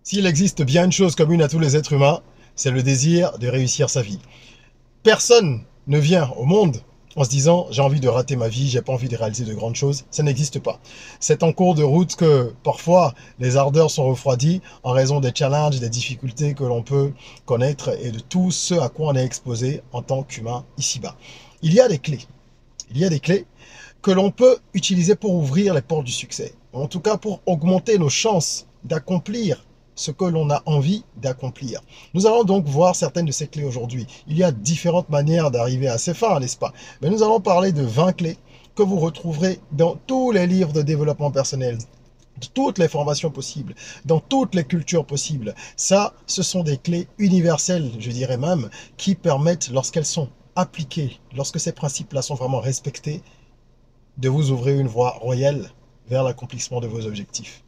S'il existe bien une chose commune à tous les êtres humains, c'est le désir de réussir sa vie. Personne ne vient au monde en se disant j'ai envie de rater ma vie, j'ai pas envie de réaliser de grandes choses. Ça n'existe pas. C'est en cours de route que parfois les ardeurs sont refroidies en raison des challenges, des difficultés que l'on peut connaître et de tout ce à quoi on est exposé en tant qu'humain ici-bas. Il y a des clés. Il y a des clés que l'on peut utiliser pour ouvrir les portes du succès. En tout cas, pour augmenter nos chances d'accomplir ce que l'on a envie d'accomplir. Nous allons donc voir certaines de ces clés aujourd'hui. Il y a différentes manières d'arriver à ces fins, n'est-ce pas? Mais nous allons parler de 20 clés que vous retrouverez dans tous les livres de développement personnel, de toutes les formations possibles, dans toutes les cultures possibles. Ça, ce sont des clés universelles, je dirais même, qui permettent, lorsqu'elles sont appliquées, lorsque ces principes-là sont vraiment respectés, de vous ouvrir une voie royale vers l'accomplissement de vos objectifs.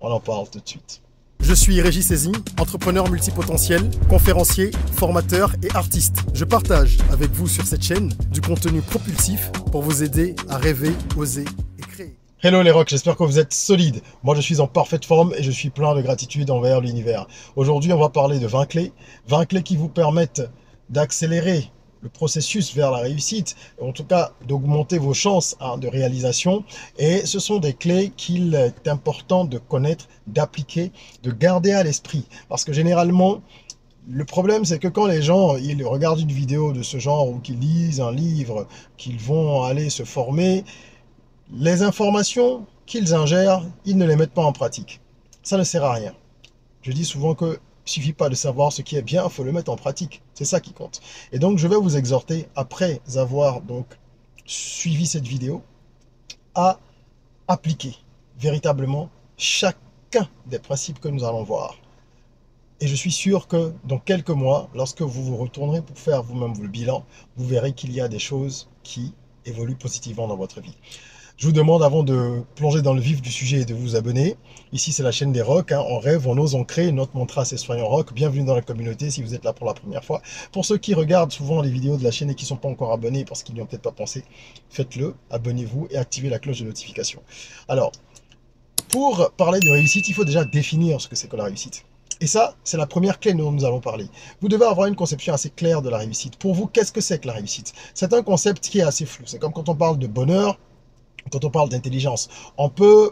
On en parle tout de suite. Je suis Régis Sezin, entrepreneur multipotentiel, conférencier, formateur et artiste. Je partage avec vous sur cette chaîne du contenu propulsif pour vous aider à rêver, oser et créer. Hello les rocks, j'espère que vous êtes solides. Moi je suis en parfaite forme et je suis plein de gratitude envers l'univers. Aujourd'hui on va parler de 20 clés qui vous permettent d'accélérer le processus vers la réussite, en tout cas d'augmenter vos chances de réalisation. Et ce sont des clés qu'il est important de connaître, d'appliquer, de garder à l'esprit. Parce que généralement, le problème, c'est que quand les gens ils regardent une vidéo de ce genre ou qu'ils lisent un livre, qu'ils vont aller se former, les informations qu'ils ingèrent, ils ne les mettent pas en pratique. Ça ne sert à rien. Je dis souvent que il suffit pas de savoir ce qui est bien, il faut le mettre en pratique. C'est ça qui compte. Et donc, je vais vous exhorter, après avoir donc suivi cette vidéo, à appliquer véritablement chacun des principes que nous allons voir. Et je suis sûr que dans quelques mois, lorsque vous vous retournerez pour faire vous-même le bilan, vous verrez qu'il y a des choses qui évoluent positivement dans votre vie. Je vous demande, avant de plonger dans le vif du sujet, de vous abonner. Ici, c'est la chaîne des rocks. On rêve, on ose, on crée. Notre mantra, c'est soyons rock. Bienvenue dans la communauté si vous êtes là pour la première fois. Pour ceux qui regardent souvent les vidéos de la chaîne et qui ne sont pas encore abonnés parce qu'ils n'y ont peut-être pas pensé, faites-le, abonnez-vous et activez la cloche de notification. Alors, pour parler de réussite, il faut déjà définir ce que c'est que la réussite. Et ça, c'est la première clé dont nous allons parler. Vous devez avoir une conception assez claire de la réussite. Pour vous, qu'est-ce que c'est que la réussite? C'est un concept qui est assez flou. C'est comme quand on parle de bonheur, quand on parle d'intelligence. On peut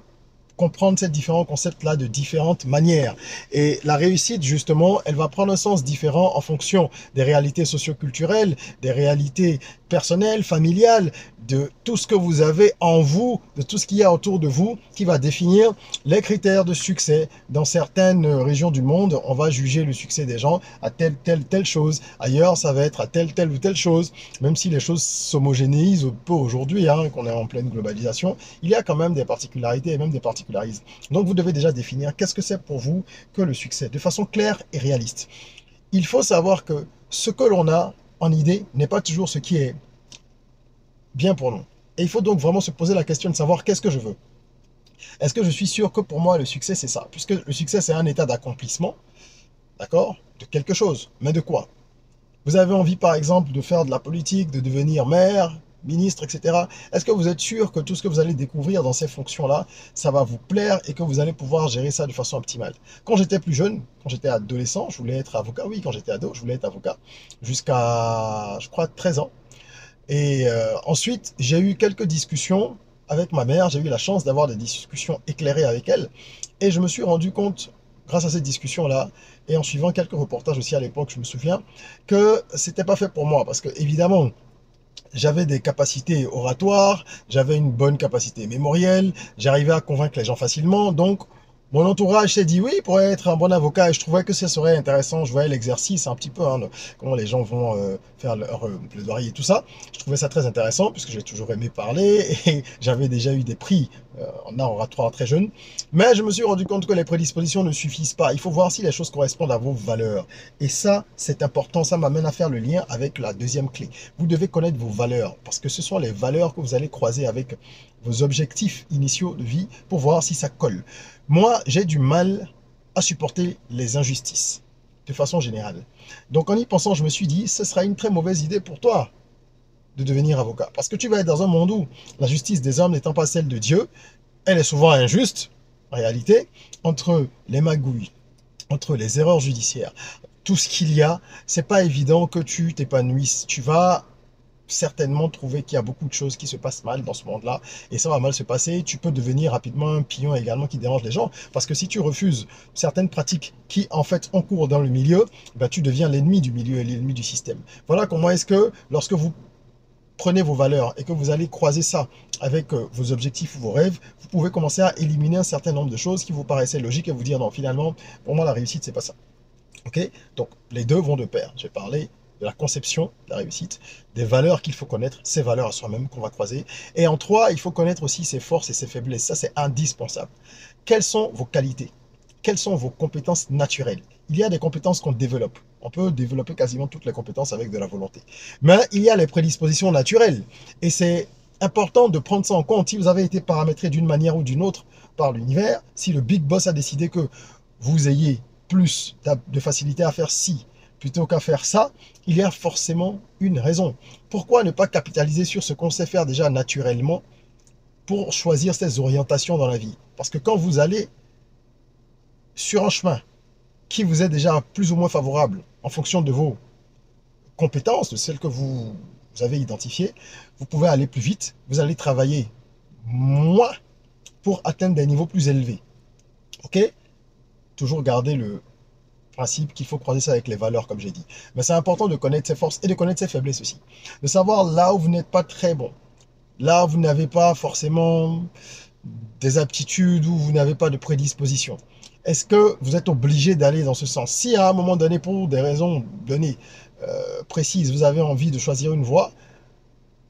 comprendre ces différents concepts-là de différentes manières. Et la réussite, justement, elle va prendre un sens différent en fonction des réalités socioculturelles, des réalités personnelles, familiales, de tout ce que vous avez en vous, de tout ce qu'il y a autour de vous, qui va définir les critères de succès. Dans certaines régions du monde, on va juger le succès des gens à telle chose. Ailleurs, ça va être à telle ou telle chose. Même si les choses s'homogénéisent peu aujourd'hui, qu'on est en pleine globalisation, il y a quand même des particularités et même des particularismes. Donc, vous devez déjà définir qu'est-ce que c'est pour vous que le succès, de façon claire et réaliste. Il faut savoir que ce que l'on a en idée n'est pas toujours ce qui est bien pour nous. Et il faut donc vraiment se poser la question de savoir qu'est-ce que je veux. Est-ce que je suis sûr que pour moi, le succès, c'est ça? Puisque le succès, c'est un état d'accomplissement, d'accord? De quelque chose. Mais de quoi? Vous avez envie, par exemple, de faire de la politique, de devenir maire, ministre, etc. Est-ce que vous êtes sûr que tout ce que vous allez découvrir dans ces fonctions-là, ça va vous plaire et que vous allez pouvoir gérer ça de façon optimale? Quand j'étais plus jeune, quand j'étais adolescent, je voulais être avocat. Oui, quand j'étais ado, je voulais être avocat. Jusqu'à, je crois, 13 ans. Et ensuite, j'ai eu quelques discussions avec ma mère. J'ai eu la chance d'avoir des discussions éclairées avec elle. Et je me suis rendu compte, grâce à ces discussions-là, et en suivant quelques reportages aussi à l'époque, je me souviens, que c'était pas fait pour moi. Parce que, évidemment, j'avais des capacités oratoires, j'avais une bonne capacité mémorielle, j'arrivais à convaincre les gens facilement. Donc, mon entourage s'est dit oui, pour être un bon avocat, et je trouvais que ce serait intéressant. Je voyais l'exercice un petit peu, comment les gens vont faire leur plaidoirie et tout ça. Je trouvais ça très intéressant puisque j'ai toujours aimé parler et j'avais déjà eu des prix en art oratoire très jeune. Mais je me suis rendu compte que les prédispositions ne suffisent pas. Il faut voir si les choses correspondent à vos valeurs. Et ça, c'est important. Ça m'amène à faire le lien avec la deuxième clé. Vous devez connaître vos valeurs parce que ce sont les valeurs que vous allez croiser avec vos objectifs initiaux de vie pour voir si ça colle. Moi, j'ai du mal à supporter les injustices, de façon générale. Donc, en y pensant, je me suis dit, ce sera une très mauvaise idée pour toi de devenir avocat. Parce que tu vas être dans un monde où la justice des hommes n'étant pas celle de Dieu, elle est souvent injuste, en réalité, entre les magouilles entre les erreurs judiciaires, tout ce qu'il y a, c'est pas évident que tu t'épanouisses. Tu vas certainement trouver qu'il y a beaucoup de choses qui se passent mal dans ce monde-là et ça va mal se passer. Tu peux devenir rapidement un pion également qui dérange les gens parce que si tu refuses certaines pratiques qui en fait ont cours dans le milieu, ben, tu deviens l'ennemi du milieu et l'ennemi du système. Voilà comment est-ce que lorsque vous prenez vos valeurs et que vous allez croiser ça avec vos objectifs ou vos rêves, vous pouvez commencer à éliminer un certain nombre de choses qui vous paraissaient logiques et vous dire non, finalement, pour moi, la réussite, c'est pas ça. Ok? Donc, les deux vont de pair. J'ai parlé de la conception de la réussite, des valeurs qu'il faut connaître, ces valeurs à soi-même qu'on va croiser. Et en trois, il faut connaître aussi ses forces et ses faiblesses. Ça, c'est indispensable. Quelles sont vos qualités? Quelles sont vos compétences naturelles? Il y a des compétences qu'on développe. On peut développer quasiment toutes les compétences avec de la volonté. Mais il y a les prédispositions naturelles. Et c'est important de prendre ça en compte. Si vous avez été paramétré d'une manière ou d'une autre par l'univers, si le big boss a décidé que vous ayez plus de facilité à faire ci plutôt qu'à faire ça, il y a forcément une raison. Pourquoi ne pas capitaliser sur ce qu'on sait faire déjà naturellement pour choisir ces orientations dans la vie? Parce que quand vous allez sur un chemin qui vous est déjà plus ou moins favorable en fonction de vos compétences, de celles que vous avez identifiées, vous pouvez aller plus vite, vous allez travailler moins pour atteindre des niveaux plus élevés. Ok? Toujours garder le principe qu'il faut croiser ça avec les valeurs, comme j'ai dit. Mais c'est important de connaître ses forces et de connaître ses faiblesses aussi. De savoir là où vous n'êtes pas très bon, là où vous n'avez pas forcément des aptitudes, où vous n'avez pas de prédisposition. Est-ce que vous êtes obligé d'aller dans ce sens? Si à un moment donné, pour des raisons données, précises, vous avez envie de choisir une voie,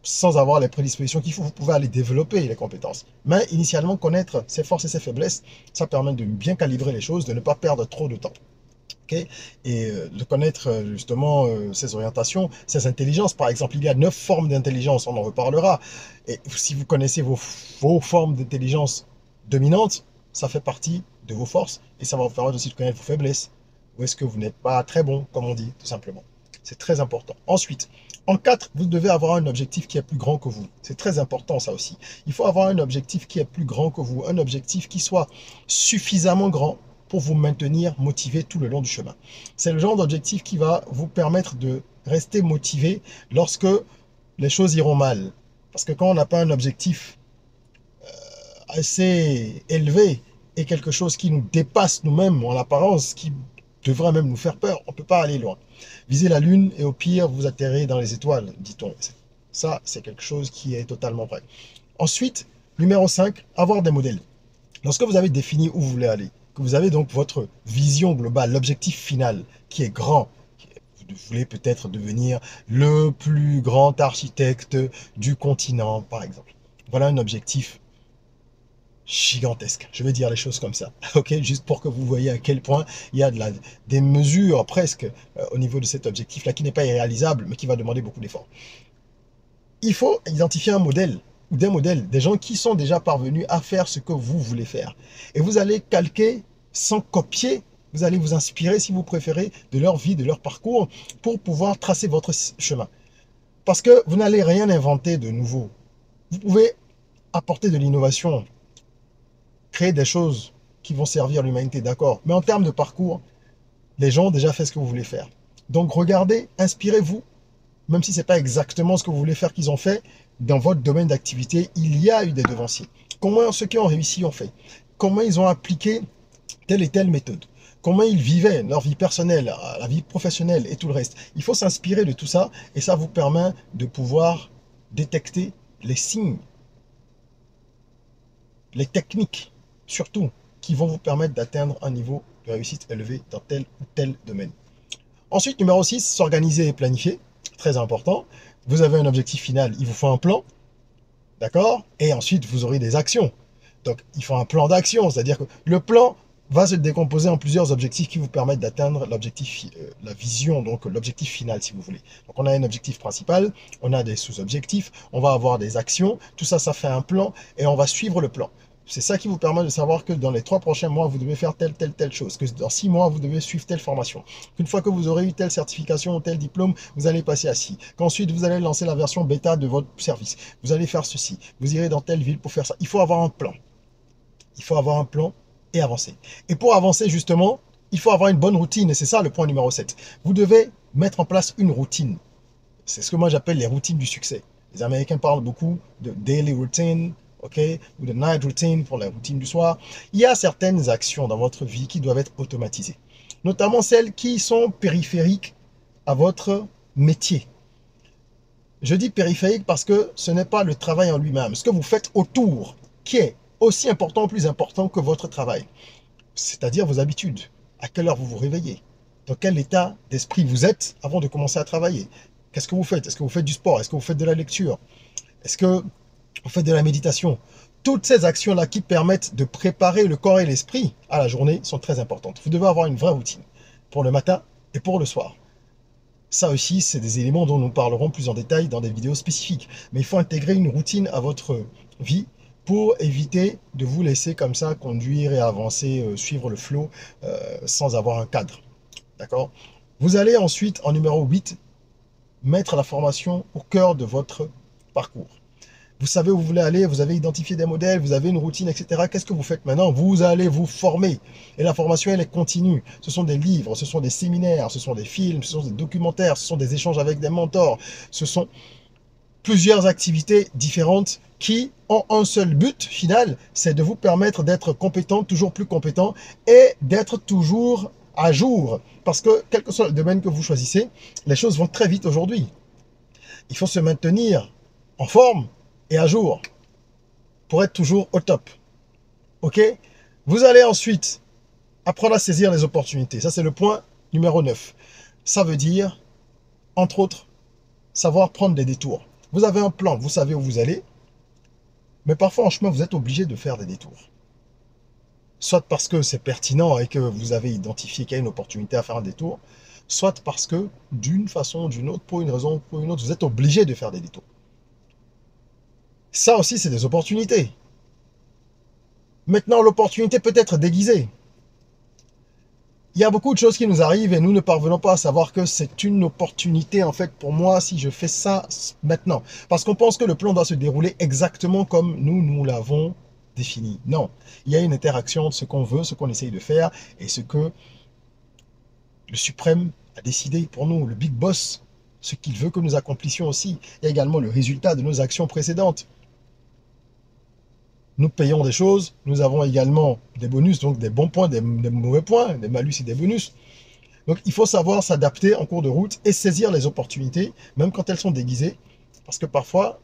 sans avoir les prédispositions qu'il faut, vous pouvez aller développer les compétences. Mais initialement, connaître ses forces et ses faiblesses, ça permet de bien calibrer les choses, de ne pas perdre trop de temps. Okay, et de connaître justement ses orientations, ses intelligences. Par exemple, il y a 9 formes d'intelligence, on en reparlera. Et si vous connaissez vos formes d'intelligence dominantes, ça fait partie de vos forces et ça va vous permettre aussi de connaître vos faiblesses. Où est-ce que vous n'êtes pas très bon, comme on dit, tout simplement. C'est très important. Ensuite, en 4, vous devez avoir un objectif qui est plus grand que vous. C'est très important ça aussi. Il faut avoir un objectif qui est plus grand que vous, un objectif qui soit suffisamment grand pour vous maintenir motivé tout le long du chemin. C'est le genre d'objectif qui va vous permettre de rester motivé lorsque les choses iront mal. Parce que quand on n'a pas un objectif assez élevé et quelque chose qui nous dépasse nous-mêmes en apparence, qui devrait même nous faire peur, on ne peut pas aller loin. Visez la lune et au pire, vous atterrez dans les étoiles, dit-on. Ça, c'est quelque chose qui est totalement vrai. Ensuite, numéro 5, avoir des modèles. Lorsque vous avez défini où vous voulez aller, que vous avez donc votre vision globale, l'objectif final qui est grand, vous voulez peut-être devenir le plus grand architecte du continent, par exemple. Voilà un objectif gigantesque. Je vais dire les choses comme ça, ok? Juste pour que vous voyez à quel point il y a des mesures presque au niveau de cet objectif-là qui n'est pas irréalisable, mais qui va demander beaucoup d'efforts. Il faut identifier un modèle ou des modèles, des gens qui sont déjà parvenus à faire ce que vous voulez faire. Et vous allez calquer sans copier, vous allez vous inspirer, si vous préférez, de leur vie, de leur parcours, pour pouvoir tracer votre chemin. Parce que vous n'allez rien inventer de nouveau. Vous pouvez apporter de l'innovation, créer des choses qui vont servir l'humanité, d'accord. Mais en termes de parcours, les gens ont déjà fait ce que vous voulez faire. Donc regardez, inspirez-vous, même si ce n'est pas exactement ce que vous voulez faire qu'ils ont fait, dans votre domaine d'activité, il y a eu des devanciers. Comment ceux qui ont réussi ont fait? Comment ils ont appliqué telle et telle méthode? Comment ils vivaient leur vie personnelle, la vie professionnelle et tout le reste? Il faut s'inspirer de tout ça et ça vous permet de pouvoir détecter les signes, les techniques surtout, qui vont vous permettre d'atteindre un niveau de réussite élevé dans tel ou tel domaine. Ensuite, numéro 6, s'organiser et planifier. Très important. Vous avez un objectif final, il vous faut un plan. D'accord? Et ensuite, vous aurez des actions. Donc, il faut un plan d'action. C'est-à-dire que le plan va se décomposer en plusieurs objectifs qui vous permettent d'atteindre l'objectif, la vision, donc l'objectif final, si vous voulez. Donc, on a un objectif principal, on a des sous-objectifs, on va avoir des actions. Tout ça, ça fait un plan et on va suivre le plan. C'est ça qui vous permet de savoir que dans les 3 prochains mois, vous devez faire telle chose, que dans 6 mois, vous devez suivre telle formation. Qu'une fois que vous aurez eu telle certification ou tel diplôme, vous allez passer à ci. Qu'ensuite, vous allez lancer la version bêta de votre service. Vous allez faire ceci. Vous irez dans telle ville pour faire ça. Il faut avoir un plan. Il faut avoir un plan et avancer. Et pour avancer, justement, Il faut avoir une bonne routine et c'est ça le point numéro 7. Vous devez mettre en place une routine. C'est ce que moi j'appelle les routines du succès. Les Américains parlent beaucoup de daily routine, ok, ou de night routine pour la routine du soir. Il y a certaines actions dans votre vie qui doivent être automatisées, notamment celles qui sont périphériques à votre métier. Je dis périphérique parce que ce n'est pas le travail en lui-même, ce que vous faites autour qui est aussi important ou plus important que votre travail. C'est-à-dire vos habitudes. À quelle heure vous vous réveillez? Dans quel état d'esprit vous êtes avant de commencer à travailler? Qu'est-ce que vous faites? Est-ce que vous faites du sport? Est-ce que vous faites de la lecture? Est-ce que vous faites de la méditation? Toutes ces actions-là qui permettent de préparer le corps et l'esprit à la journée sont très importantes. Vous devez avoir une vraie routine pour le matin et pour le soir. Ça aussi, c'est des éléments dont nous parlerons plus en détail dans des vidéos spécifiques. Mais il faut intégrer une routine à votre vie pour éviter de vous laisser comme ça conduire et avancer, suivre le flow sans avoir un cadre. D'accord? Vous allez ensuite, en numéro 8, mettre la formation au cœur de votre parcours. Vous savez où vous voulez aller, vous avez identifié des modèles, vous avez une routine, etc. Qu'est-ce que vous faites maintenant? Vous allez vous former. Et la formation, elle est continue. Ce sont des livres, ce sont des séminaires, ce sont des films, ce sont des documentaires, ce sont des échanges avec des mentors. Ce sont plusieurs activités différentes qui ont un seul but final, c'est de vous permettre d'être compétent, toujours plus compétent, et d'être toujours à jour. Parce que, quel que soit le domaine que vous choisissez, les choses vont très vite aujourd'hui. Il faut se maintenir en forme et à jour pour être toujours au top. Ok? Vous allez ensuite apprendre à saisir les opportunités. Ça, c'est le point numéro 9. Ça veut dire, entre autres, savoir prendre des détours. Vous avez un plan, vous savez où vous allez, mais parfois en chemin, vous êtes obligé de faire des détours. Soit parce que c'est pertinent et que vous avez identifié qu'il y a une opportunité à faire un détour, soit parce que d'une façon ou d'une autre, pour une raison ou pour une autre, vous êtes obligé de faire des détours. Ça aussi, c'est des opportunités. Maintenant, l'opportunité peut être déguisée. Il y a beaucoup de choses qui nous arrivent et nous ne parvenons pas à savoir que c'est une opportunité, en fait, pour moi, si je fais ça maintenant. Parce qu'on pense que le plan doit se dérouler exactement comme nous l'avons défini. Non, il y a une interaction entre ce qu'on veut, ce qu'on essaye de faire et ce que le suprême a décidé pour nous, le big boss, ce qu'il veut que nous accomplissions aussi. Il y a également le résultat de nos actions précédentes. Nous payons des choses, nous avons également des bonus, donc des bons points, des mauvais points, des malus et des bonus. Donc il faut savoir s'adapter en cours de route et saisir les opportunités, même quand elles sont déguisées, parce que parfois,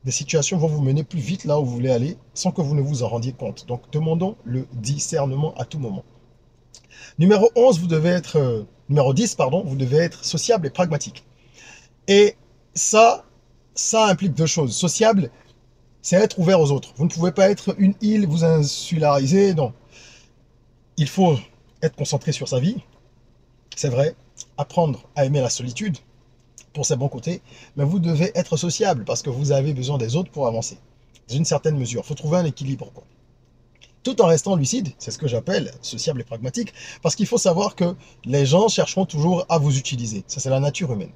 des situations vont vous mener plus vite là où vous voulez aller, sans que vous ne vous en rendiez compte. Donc demandons le discernement à tout moment. Numéro 11, vous devez être, numéro 10, pardon, vous devez être sociable et pragmatique. Et ça implique deux choses. Sociable, c'est être ouvert aux autres. Vous ne pouvez pas être une île, vous insulariser, non. Il faut être concentré sur sa vie, c'est vrai, apprendre à aimer la solitude pour ses bons côtés, mais vous devez être sociable parce que vous avez besoin des autres pour avancer, dans une certaine mesure. Il faut trouver un équilibre, quoi. Tout en restant lucide, c'est ce que j'appelle sociable et pragmatique, parce qu'il faut savoir que les gens chercheront toujours à vous utiliser. Ça, c'est la nature humaine.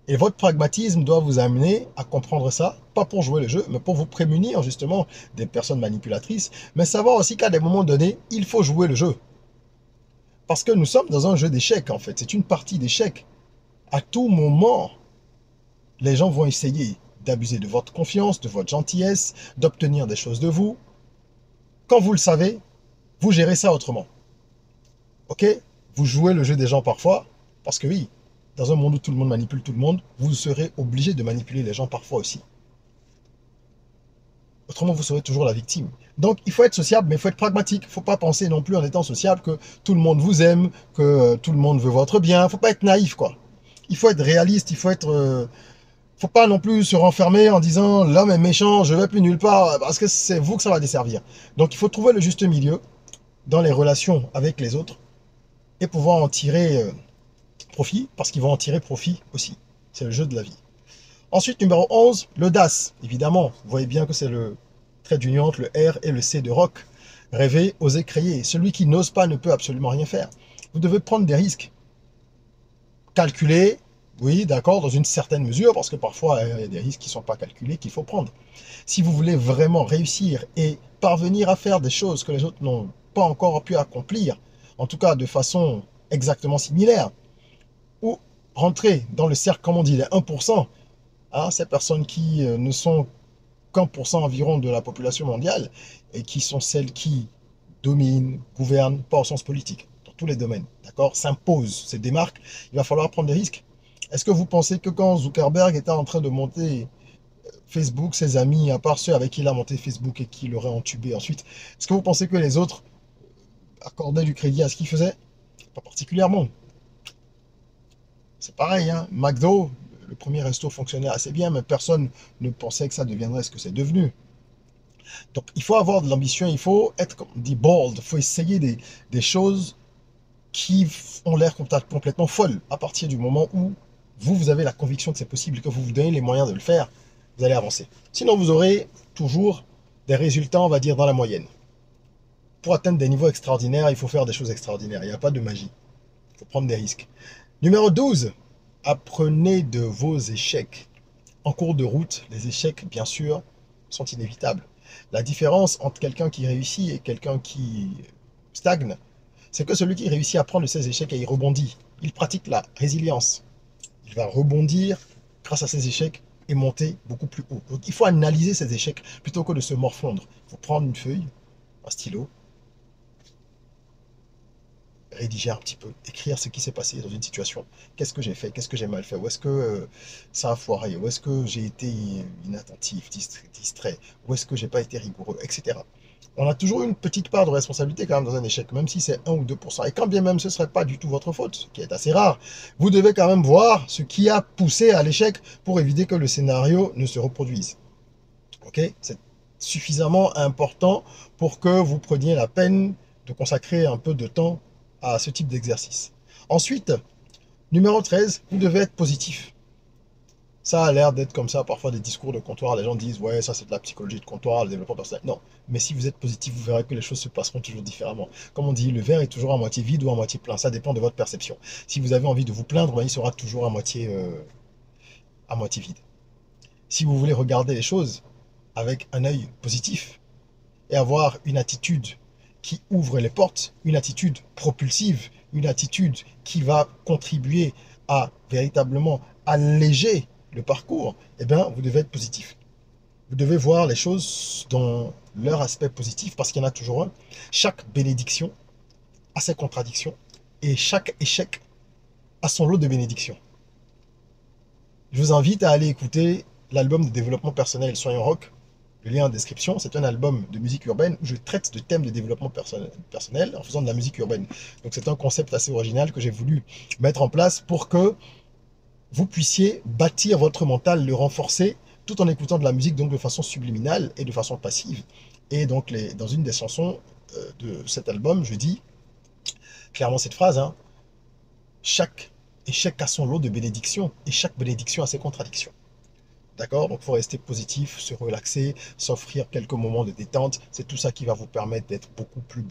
Et votre pragmatisme doit vous amener à comprendre ça, pas pour jouer le jeu, mais pour vous prémunir justement des personnes manipulatrices, mais savoir aussi qu'à des moments donnés, il faut jouer le jeu. Parce que nous sommes dans un jeu d'échecs en fait, c'est une partie d'échecs. À tout moment, les gens vont essayer d'abuser de votre confiance, de votre gentillesse, d'obtenir des choses de vous. Quand vous le savez, vous gérez ça autrement. Ok? Vous jouez le jeu des gens parfois, parce que oui, dans un monde où tout le monde manipule tout le monde, vous serez obligé de manipuler les gens parfois aussi. Autrement, vous serez toujours la victime. Donc, il faut être sociable, mais il faut être pragmatique. Il ne faut pas penser non plus en étant sociable que tout le monde vous aime, que tout le monde veut votre bien. Il ne faut pas être naïf, quoi. Il faut être réaliste, il faut être... faut pas non plus se renfermer en disant l'homme est méchant, je ne vais plus nulle part, parce que c'est vous que ça va desservir. Donc, il faut trouver le juste milieu dans les relations avec les autres et pouvoir en tirer... profit, parce qu'ils vont en tirer profit aussi. C'est le jeu de la vie. Ensuite, numéro 11, l'audace. Évidemment, vous voyez bien que c'est le trait d'union entre le R et le C de rock. Rêver, oser, créer. Celui qui n'ose pas ne peut absolument rien faire. Vous devez prendre des risques. Calculer, oui, d'accord, dans une certaine mesure, parce que parfois, il y a des risques qui ne sont pas calculés, qu'il faut prendre. Si vous voulez vraiment réussir et parvenir à faire des choses que les autres n'ont pas encore pu accomplir, en tout cas de façon exactement similaire, ou rentrer dans le cercle, comme on dit, les 1%, hein, ces personnes qui ne sont qu'un pour cent environ de la population mondiale et qui sont celles qui dominent, gouvernent, pas au sens politique, dans tous les domaines, d'accord, s'imposent, se démarquent, il va falloir prendre des risques. Est-ce que vous pensez que quand Zuckerberg était en train de monter Facebook, ses amis, à part ceux avec qui il a monté Facebook et qui l'auraient entubé ensuite, est-ce que vous pensez que les autres accordaient du crédit à ce qu'il faisait? Pas particulièrement. C'est pareil, hein. McDo, le premier resto fonctionnait assez bien, mais personne ne pensait que ça deviendrait ce que c'est devenu. Donc il faut avoir de l'ambition, il faut être, comme on dit, bold, il faut essayer des choses qui ont l'air complètement folles. À partir du moment où vous avez la conviction que c'est possible, que vous vous donnez les moyens de le faire, vous allez avancer. Sinon, vous aurez toujours des résultats, on va dire, dans la moyenne. Pour atteindre des niveaux extraordinaires, il faut faire des choses extraordinaires. Il n'y a pas de magie. Il faut prendre des risques. Numéro 12, apprenez de vos échecs. En cours de route, les échecs, bien sûr, sont inévitables. La différence entre quelqu'un qui réussit et quelqu'un qui stagne, c'est que celui qui réussit à prendre ses échecs et il rebondit. Il pratique la résilience. Il va rebondir grâce à ses échecs et monter beaucoup plus haut. Donc il faut analyser ses échecs plutôt que de se morfondre. Il faut prendre une feuille, un stylo, rédiger un petit peu, écrire ce qui s'est passé dans une situation. Qu'est-ce que j'ai fait? Qu'est-ce que j'ai mal fait? Où est-ce que ça a foiré? Où est-ce que j'ai été inattentif, distrait? Où est-ce que j'ai pas été rigoureux, etc. On a toujours une petite part de responsabilité quand même dans un échec, même si c'est 1 ou 2%. Et quand bien même ce ne serait pas du tout votre faute, ce qui est assez rare, vous devez quand même voir ce qui a poussé à l'échec pour éviter que le scénario ne se reproduise. Ok? C'est suffisamment important pour que vous preniez la peine de consacrer un peu de temps à ce type d'exercice. Ensuite, numéro 13, vous devez être positif. Ça a l'air d'être comme ça, parfois des discours de comptoir, les gens disent ouais, ça c'est de la psychologie de comptoir, le développement personnel. Non, mais si vous êtes positif, vous verrez que les choses se passeront toujours différemment. Comme on dit, le verre est toujours à moitié vide ou à moitié plein, ça dépend de votre perception. Si vous avez envie de vous plaindre, ben, il sera toujours à moitié vide. Si vous voulez regarder les choses avec un œil positif et avoir une attitude qui ouvre les portes, une attitude propulsive, une attitude qui va contribuer à véritablement alléger le parcours, eh bien, vous devez être positif. Vous devez voir les choses dans leur aspect positif, parce qu'il y en a toujours un. Chaque bénédiction a ses contradictions, et chaque échec a son lot de bénédictions. Je vous invite à aller écouter l'album de développement personnel Soyons Rock, le lien en description. C'est un album de musique urbaine où je traite de thèmes de développement personnel en faisant de la musique urbaine. Donc c'est un concept assez original que j'ai voulu mettre en place pour que vous puissiez bâtir votre mental, le renforcer, tout en écoutant de la musique, donc de façon subliminale et de façon passive. Et donc, dans une des chansons de cet album, je dis clairement cette phrase, hein, chaque échec a son lot de bénédictions, et chaque bénédiction a ses contradictions. D'accord? Donc, il faut rester positif, se relaxer, s'offrir quelques moments de détente. C'est tout ça qui va vous permettre d'être beaucoup plus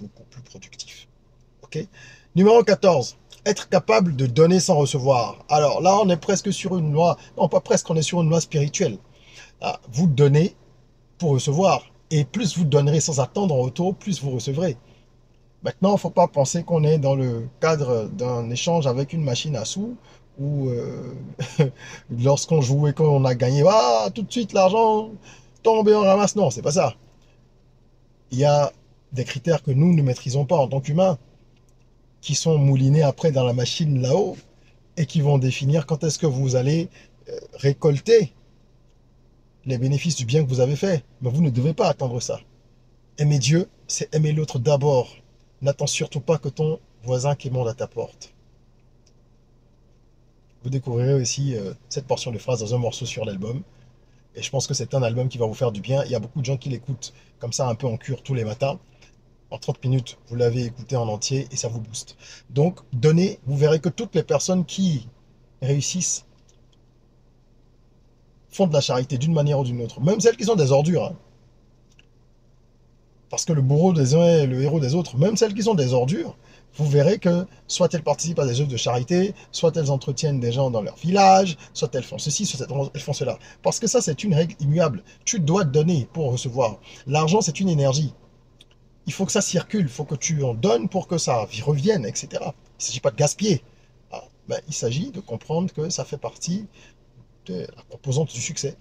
productif. Ok? Numéro 14. Être capable de donner sans recevoir. Alors là, on est presque sur une loi, non pas presque, on est sur une loi spirituelle. Ah, vous donnez pour recevoir. Et plus vous donnerez sans attendre en retour, plus vous recevrez. Maintenant, il ne faut pas penser qu'on est dans le cadre d'un échange avec une machine à sous, où lorsqu'on joue et qu'on a gagné, ah, tout de suite l'argent tombe et on ramasse. Non, c'est pas ça. Il y a des critères que nous ne maîtrisons pas en tant qu'humains, qui sont moulinés après dans la machine là-haut et qui vont définir quand est-ce que vous allez récolter les bénéfices du bien que vous avez fait. Mais vous ne devez pas attendre ça. Aimer Dieu, c'est aimer l'autre d'abord. N'attends surtout pas que ton voisin quémande à ta porte. Vous découvrirez aussi cette portion de phrase dans un morceau sur l'album. Et je pense que c'est un album qui va vous faire du bien. Il y a beaucoup de gens qui l'écoutent comme ça un peu en cure tous les matins. En 30 minutes, vous l'avez écouté en entier et ça vous booste. Donc, donnez, vous verrez que toutes les personnes qui réussissent font de la charité d'une manière ou d'une autre. Même celles qui sont des ordures. Hein. Parce que le bourreau des uns est le héros des autres. Même celles qui sont des ordures, vous verrez que soit elles participent à des œuvres de charité, soit elles entretiennent des gens dans leur village, soit elles font ceci, soit elles font cela. Parce que ça, c'est une règle immuable. Tu dois donner pour recevoir. L'argent, c'est une énergie. Il faut que ça circule, il faut que tu en donnes pour que ça revienne, etc. Il ne s'agit pas de gaspiller. Ah, ben, il s'agit de comprendre que ça fait partie de la composante du succès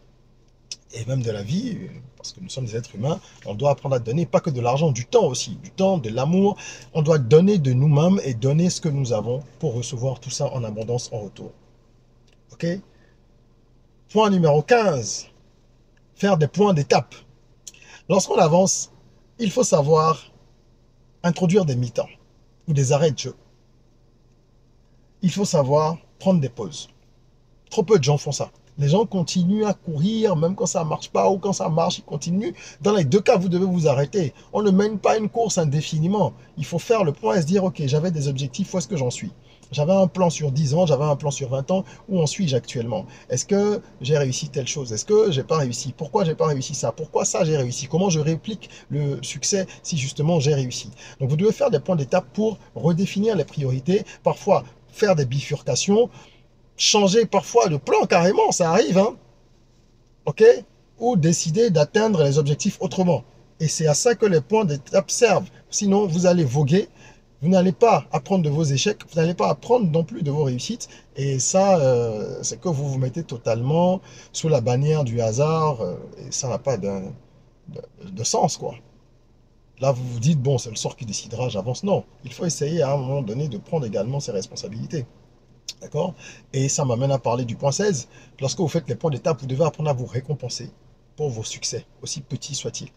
et même de la vie, parce que nous sommes des êtres humains, on doit apprendre à donner, pas que de l'argent, du temps aussi, du temps, de l'amour. On doit donner de nous-mêmes et donner ce que nous avons pour recevoir tout ça en abondance en retour. Ok? Point numéro 15. Faire des points d'étape. Lorsqu'on avance, il faut savoir introduire des mi-temps ou des arrêts de jeu. Il faut savoir prendre des pauses. Trop peu de gens font ça. Les gens continuent à courir, même quand ça ne marche pas, ou quand ça marche, ils continuent. Dans les deux cas, vous devez vous arrêter. On ne mène pas une course indéfiniment. Il faut faire le point et se dire, ok, j'avais des objectifs, où est-ce que j'en suis? J'avais un plan sur 10 ans, j'avais un plan sur 20 ans, où en suis-je actuellement? Est-ce que j'ai réussi telle chose? Est-ce que j'ai pas réussi? Pourquoi j'ai pas réussi ça? Pourquoi ça j'ai réussi? Comment je réplique le succès si justement j'ai réussi? Donc vous devez faire des points d'étape pour redéfinir les priorités, parfois faire des bifurcations, changer parfois de plan carrément, ça arrive, hein, ok? Ou décider d'atteindre les objectifs autrement. Et c'est à ça que les points d'étape servent. Sinon, vous allez voguer, vous n'allez pas apprendre de vos échecs, vous n'allez pas apprendre non plus de vos réussites. Et ça, c'est que vous vous mettez totalement sous la bannière du hasard, et ça n'a pas de sens, quoi. Là, vous vous dites, bon, c'est le sort qui décidera, j'avance. Non, il faut essayer à un moment donné de prendre également ses responsabilités. D'accord? Et ça m'amène à parler du point 16. Lorsque vous faites les points d'étape, vous devez apprendre à vous récompenser pour vos succès, aussi petits soient-ils.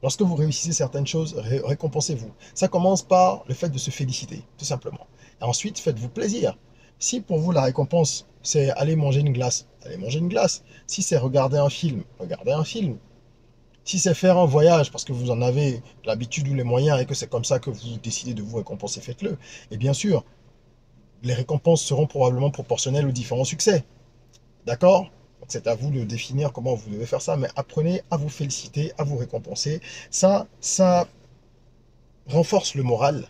Lorsque vous réussissez certaines choses, récompensez-vous. Ça commence par le fait de se féliciter, tout simplement. Et ensuite, faites-vous plaisir. Si pour vous la récompense, c'est aller manger une glace, allez manger une glace. Si c'est regarder un film, regardez un film. Si c'est faire un voyage parce que vous en avez l'habitude ou les moyens et que c'est comme ça que vous décidez de vous récompenser, faites-le. Et bien sûr, les récompenses seront probablement proportionnelles aux différents succès. D'accord? Donc c'est à vous de définir comment vous devez faire ça, mais apprenez à vous féliciter, à vous récompenser. Ça renforce le moral.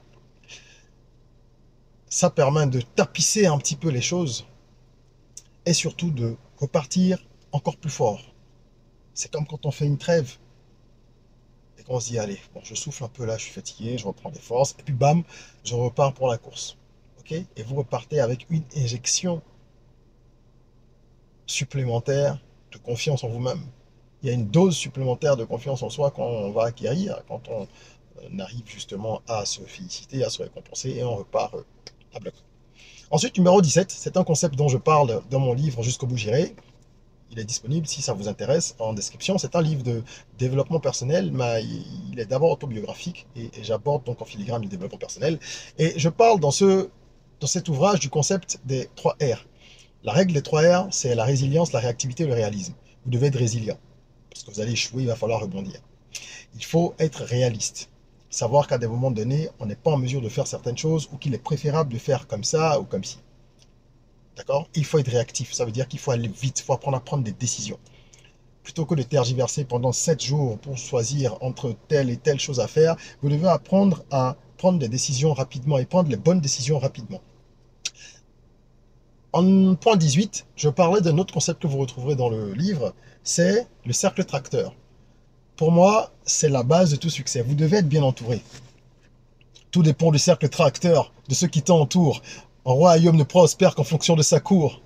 Ça permet de tapisser un petit peu les choses et surtout de repartir encore plus fort. C'est comme quand on fait une trêve et qu'on se dit, allez, bon, je souffle un peu là, je suis fatigué, je reprends des forces, et puis bam, je repars pour la course. Ok? Et vous repartez avec une injection supplémentaire de confiance en vous-même. Il y a une dose supplémentaire de confiance en soi qu'on va acquérir quand on arrive justement à se féliciter, à se récompenser et on repart à bloc. Ensuite, numéro 17, c'est un concept dont je parle dans mon livre Jusqu'au bout j'irai. Il est disponible si ça vous intéresse en description. C'est un livre de développement personnel, mais il est d'abord autobiographique et j'aborde donc en filigrane le développement personnel. Et je parle dans cet ouvrage du concept des 3 R. La règle des 3 R, c'est la résilience, la réactivité et le réalisme. Vous devez être résilient. Parce que vous allez échouer, il va falloir rebondir. Il faut être réaliste. Savoir qu'à des moments donnés, on n'est pas en mesure de faire certaines choses ou qu'il est préférable de faire comme ça ou comme ci. D'accord? Il faut être réactif. Ça veut dire qu'il faut aller vite. Il faut apprendre à prendre des décisions. Plutôt que de tergiverser pendant 7 jours pour choisir entre telle et telle chose à faire, vous devez apprendre à prendre des décisions rapidement et prendre les bonnes décisions rapidement. En point 18, je parlais d'un autre concept que vous retrouverez dans le livre, c'est le cercle tracteur. Pour moi, c'est la base de tout succès. Vous devez être bien entouré. Tout dépend du cercle tracteur, de ceux qui t'entourent. Un royaume ne prospère qu'en fonction de sa cour.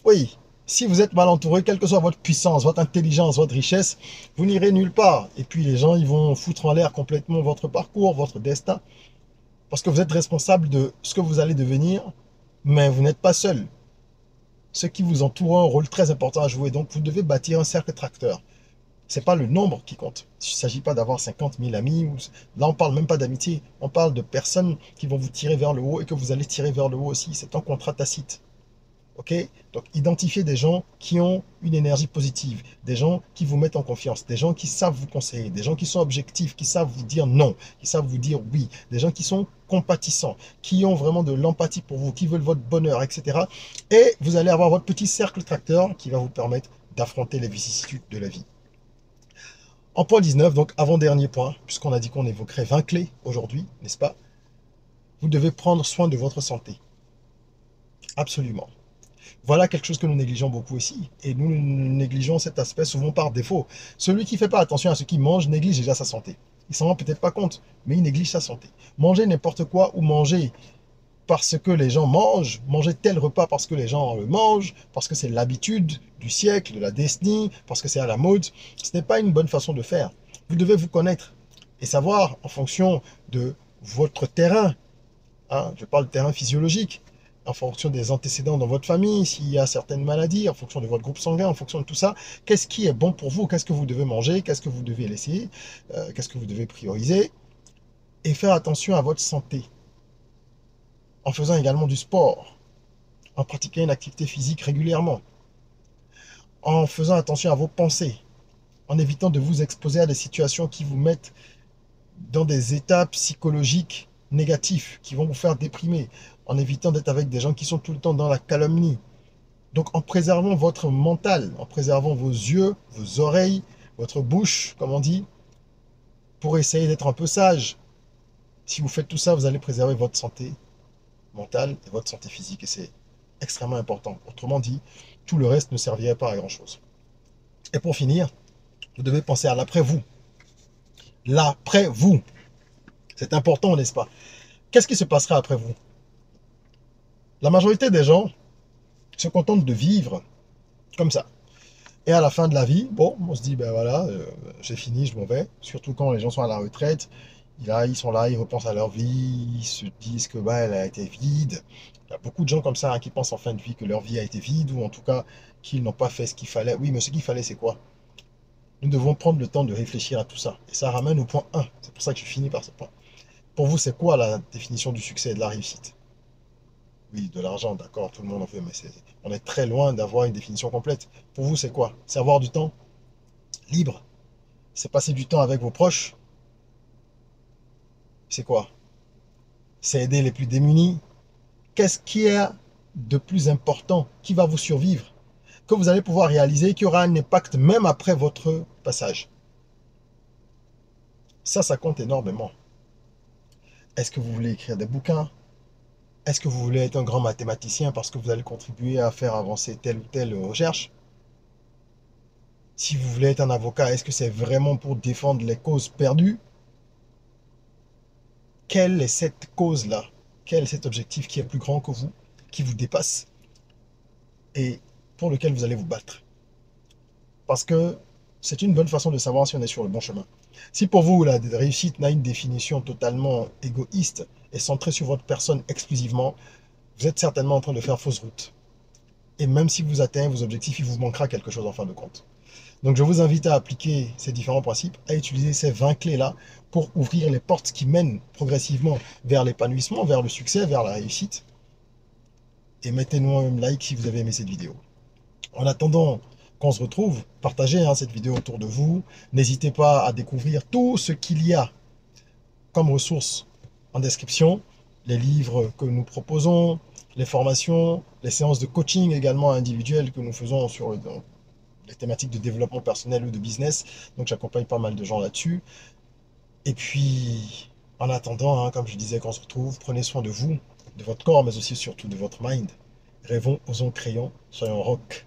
Oui, si vous êtes mal entouré, quelle que soit votre puissance, votre intelligence, votre richesse, vous n'irez nulle part. Et puis les gens, ils vont foutre en l'air complètement votre parcours, votre destin. Parce que vous êtes responsable de ce que vous allez devenir, mais vous n'êtes pas seul. Ceux qui vous entourent ont un rôle très important à jouer. Donc vous devez bâtir un cercle tracteur. Ce n'est pas le nombre qui compte. Il ne s'agit pas d'avoir 50 000 amis. Là, on ne parle même pas d'amitié. On parle de personnes qui vont vous tirer vers le haut et que vous allez tirer vers le haut aussi. C'est un contrat tacite. Ok? Donc, identifiez des gens qui ont une énergie positive, des gens qui vous mettent en confiance, des gens qui savent vous conseiller, des gens qui sont objectifs, qui savent vous dire non, qui savent vous dire oui, des gens qui sont compatissants, qui ont vraiment de l'empathie pour vous, qui veulent votre bonheur, etc. Et vous allez avoir votre petit cercle tracteur qui va vous permettre d'affronter les vicissitudes de la vie. En point 19, donc avant-dernier point, puisqu'on a dit qu'on évoquerait 20 clés aujourd'hui, n'est-ce pas? Vous devez prendre soin de votre santé. Absolument. Voilà quelque chose que nous négligeons beaucoup ici. Et nous négligeons cet aspect souvent par défaut. Celui qui ne fait pas attention à ce qu'il mange néglige déjà sa santé. Il s'en rend peut-être pas compte, mais il néglige sa santé. Manger n'importe quoi ou manger parce que les gens mangent, manger tel repas parce que les gens le mangent, parce que c'est l'habitude du siècle, de la décennie, parce que c'est à la mode, ce n'est pas une bonne façon de faire. Vous devez vous connaître et savoir en fonction de votre terrain, hein, je parle de terrain physiologique, en fonction des antécédents dans votre famille, s'il y a certaines maladies, en fonction de votre groupe sanguin, en fonction de tout ça, qu'est-ce qui est bon pour vous, qu'est-ce que vous devez manger, qu'est-ce que vous devez laisser, qu'est-ce que vous devez prioriser, et faire attention à votre santé, en faisant également du sport, en pratiquant une activité physique régulièrement, en faisant attention à vos pensées, en évitant de vous exposer à des situations qui vous mettent dans des états psychologiques négatifs, qui vont vous faire déprimer, en évitant d'être avec des gens qui sont tout le temps dans la calomnie. Donc en préservant votre mental, en préservant vos yeux, vos oreilles, votre bouche, comme on dit, pour essayer d'être un peu sage. Si vous faites tout ça, vous allez préserver votre santé mentale et votre santé physique. Et c'est extrêmement important. Autrement dit, tout le reste ne servirait pas à grand-chose. Et pour finir, vous devez penser à l'après-vous. L'après-vous. C'est important, n'est-ce pas? Qu'est-ce qui se passera après vous? La majorité des gens se contentent de vivre comme ça. Et à la fin de la vie, bon, on se dit, ben voilà, j'ai fini, je m'en vais. Surtout quand les gens sont à la retraite, ils sont là, ils repensent à leur vie, ils se disent que bah, elle a été vide. Il y a beaucoup de gens comme ça hein, qui pensent en fin de vie que leur vie a été vide, ou en tout cas qu'ils n'ont pas fait ce qu'il fallait. Oui, mais ce qu'il fallait, c'est quoi? Nous devons prendre le temps de réfléchir à tout ça. Et ça ramène au point 1. C'est pour ça que je finis par ce point. Pour vous, c'est quoi la définition du succès et de la réussite? Oui, de l'argent, d'accord, tout le monde en fait, mais on est très loin d'avoir une définition complète. Pour vous, c'est quoi? C'est avoir du temps libre? C'est passer du temps avec vos proches? C'est quoi? C'est aider les plus démunis? Qu'est-ce qui est de plus important qui va vous survivre, que vous allez pouvoir réaliser, qui aura un impact même après votre passage? Ça compte énormément. Est-ce que vous voulez écrire des bouquins? Est-ce que vous voulez être un grand mathématicien parce que vous allez contribuer à faire avancer telle ou telle recherche? Si vous voulez être un avocat, est-ce que c'est vraiment pour défendre les causes perdues? Quelle est cette cause-là? Quel est cet objectif qui est plus grand que vous, qui vous dépasse et pour lequel vous allez vous battre? Parce que c'est une bonne façon de savoir si on est sur le bon chemin. Si pour vous, la réussite n'a une définition totalement égoïste et centrée sur votre personne exclusivement, vous êtes certainement en train de faire fausse route. Et même si vous atteignez vos objectifs, il vous manquera quelque chose en fin de compte. Donc je vous invite à appliquer ces différents principes, à utiliser ces 20 clés-là pour ouvrir les portes qui mènent progressivement vers l'épanouissement, vers le succès, vers la réussite. Et mettez-nous un like si vous avez aimé cette vidéo. En attendant qu'on se retrouve, partagez cette vidéo autour de vous. N'hésitez pas à découvrir tout ce qu'il y a comme ressources en description, les livres que nous proposons, les formations, les séances de coaching également individuelles que nous faisons sur les thématiques de développement personnel ou de business. Donc j'accompagne pas mal de gens là-dessus. Et puis, en attendant, comme je disais, qu'on se retrouve, prenez soin de vous, de votre corps, mais aussi surtout de votre mind. Rêvons, osons, créons, soyons rock.